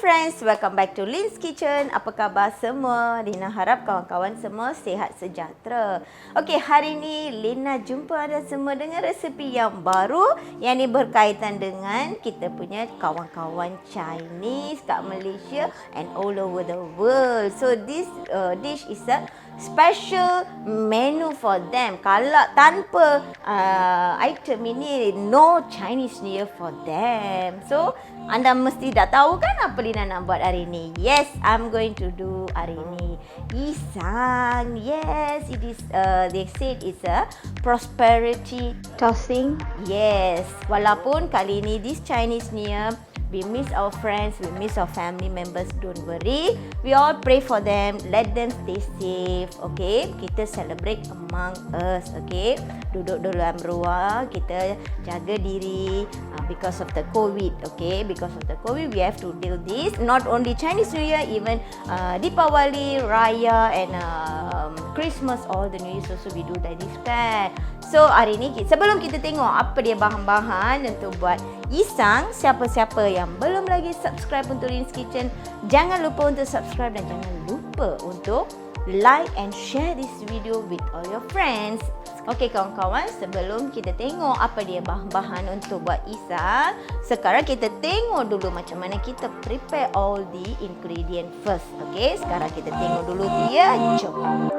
friends, welcome back to Lynn's Kitchen. Apa khabar semua? Lina harap kawan-kawan semua sihat sejahtera. Okey, hari ni Lina jumpa anda semua dengan resepi yang baru yang ni berkaitan dengan kita punya kawan-kawan Chinese kat Malaysia and all over the world. So this dish is a special menu for them. Kalau tanpa item ini, no Chinese New Year for them. So anda mesti dah tahu kan apa Lina nak buat hari ni? Yes, I'm going to do hari ni YEE SANG. Yes, it is. They said it's a prosperity tossing. Yes, walaupun kali ni this Chinese New Year, we miss our friends, we miss our family members. Don't worry, we all pray for them. Let them stay safe. Okay, kita celebrate among us. Okay, duduk dalam ruang, kita jaga diri because of the COVID. Okay, because of the COVID, we have to deal this. Not only Chinese New Year, even Deepawali, Raya, and Christmas, all the New Years also we do like this kan. So hari ni sebelum kita tengok apa dia bahan-bahan untuk buat YEE SANG, siapa-siapa yang belum lagi subscribe untuk Lynn's Kitchen, jangan lupa untuk subscribe dan jangan lupa untuk like and share this video with all your friends. Okey kawan-kawan, sebelum kita tengok apa dia bahan-bahan untuk buat YEE SANG, sekarang kita tengok dulu macam mana kita prepare all the ingredient first. Okey, sekarang kita tengok dulu dia. Jom.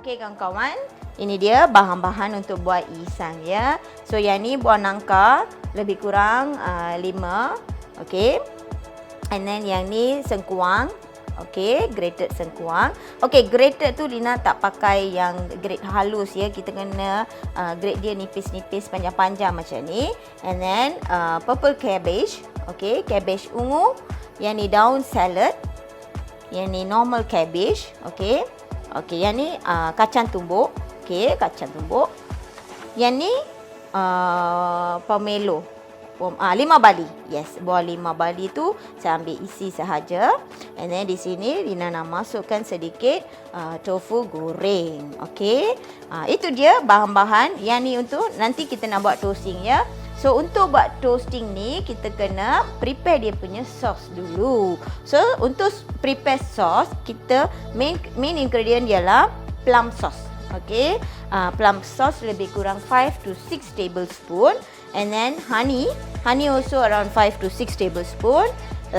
Okey kawan-kawan, ini dia bahan-bahan untuk buat yee sang ya. So yang ni buah nangka lebih kurang 5. Okey. And then yang ni sengkuang. Okey, grated sengkuang. Okey, grated tu Lina tak pakai yang grate halus ya. Kita kena grate dia nipis-nipis panjang-panjang macam ni. And then purple cabbage. Okey, cabbage ungu. Yang ni daun salad. Yang ni normal cabbage. Okey. Okey, yang ni kacang tumbuk. Okey, kacang tumbuk. Yang ni pomelo. 5 bali. Yes, buah 5 bali tu saya ambil isi sahaja. And then di sini Lina nak masukkan sedikit tofu goreng. Okey. Itu dia bahan-bahan. Yang ni untuk nanti kita nak buat toasting ya. So untuk buat toasting ni kita kena prepare dia punya sauce dulu. So untuk prepare sauce kita main ingredient ialah plum sauce. Okey. Plum sauce lebih kurang 5 to 6 tablespoon. And then honey also around 5 to 6 tablespoon.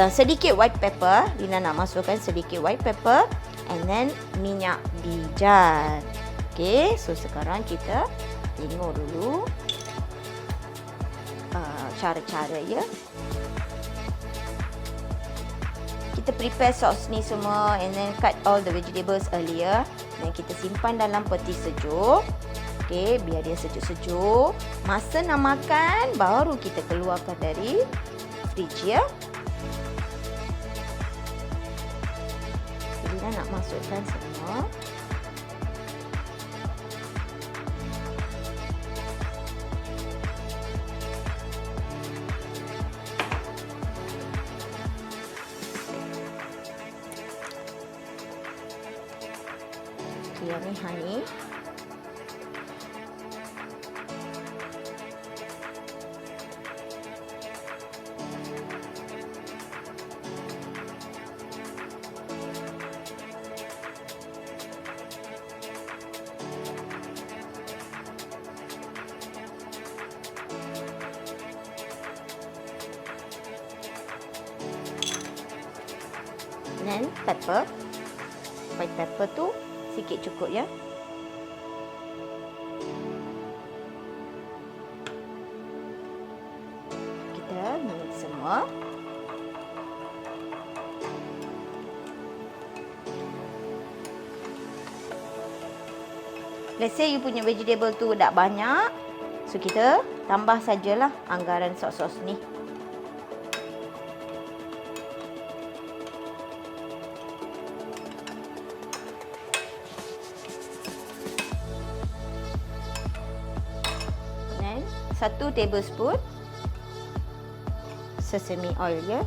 Sedikit white pepper, Lina nak masukkan sedikit white pepper. And then minyak bijan. Okey, so sekarang kita tengok dulu cara-cara ya. Kita prepare sauce ni semua and then cut all the vegetables earlier. Dan kita simpan dalam peti sejuk. Okey, biar dia sejuk-sejuk. Masa nak makan, baru kita keluarkan dari fridge ya. Jadi nak masukkan semua. Okey, yang ni honey. Dan pepper. White pepper tu sikit cukup ya. Kita mix semua. Let's say you punya vegetable tu tak banyak. So kita tambah sajalah anggaran sos-sos ni. Dan 1 tablespoon sesame oil ya.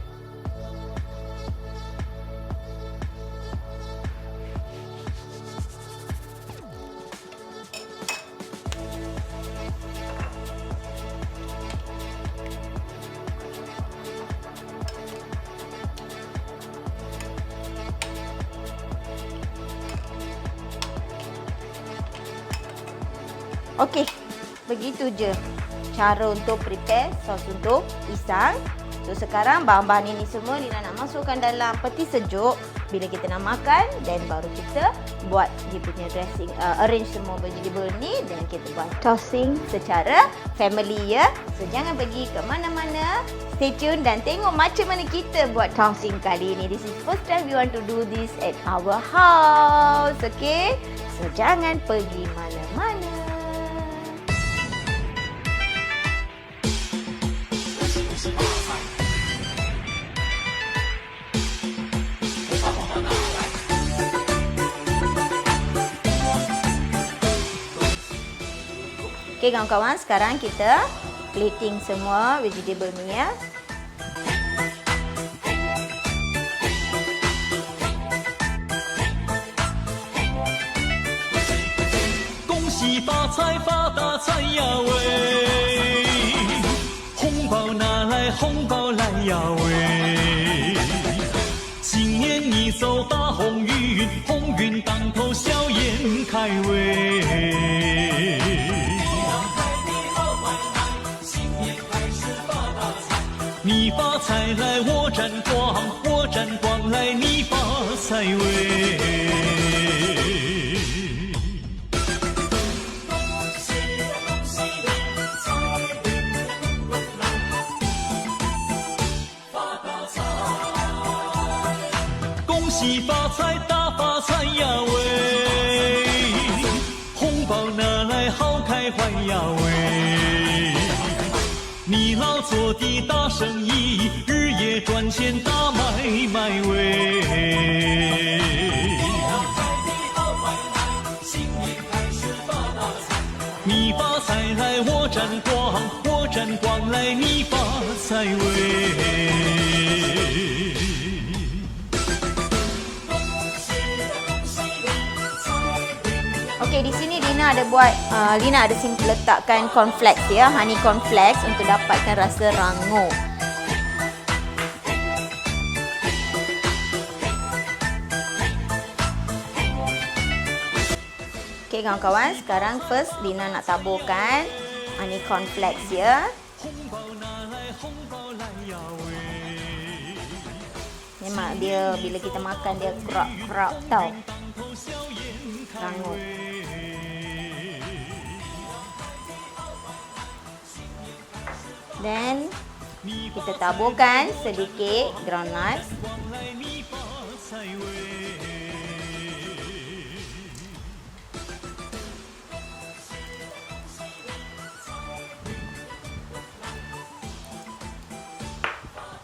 Okey, begitu je cara untuk prepare sos untuk yee sang. So sekarang bahan-bahan ini semua Lina nak masukkan dalam peti sejuk. Bila kita nak makan, then baru kita buat dia punya dressing, arrange semua vegetable ni dan kita buat tossing secara family ya. So jangan pergi ke mana-mana. Stay tune dan tengok macam mana kita buat tossing kali ini. This is first time we want to do this at our house. Okay? So jangan pergi mana-mana. Okey kawan-kawan, sekarang kita plating semua vegetable ni ya. Kongsi发财发大财呀喂，红包拿来红包来呀喂，今年你走大鸿运，鸿运当头笑颜开喂。你发财来我沾光，我沾光来你发财喂。喜发财，大发财呀喂！红包拿来好开怀呀喂！你老做的大生意，日夜赚钱大买卖喂！你发财来我沾光，我沾光来你发财喂！Okey, di sini Lina ada buat Lina ada sini letakkan cornflakes ya, honey cornflakes untuk dapatkan rasa rangup. Okey kawan-kawan, sekarang first Lina nak taburkan honey cornflakes ya. Memang dia bila kita makan dia kerap-kerap tau. Rangup. Dan kita taburkan sedikit groundnuts.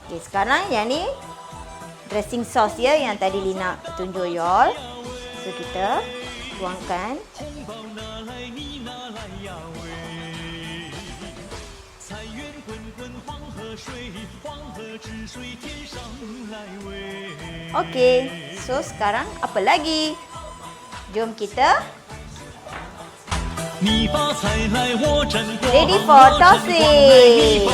Okay, sekarang yang ni dressing sauce ya yang tadi Lina tunjuk you all. So kita tuangkan. Okey, so sekarang apa lagi? Jom kita ready for tossing.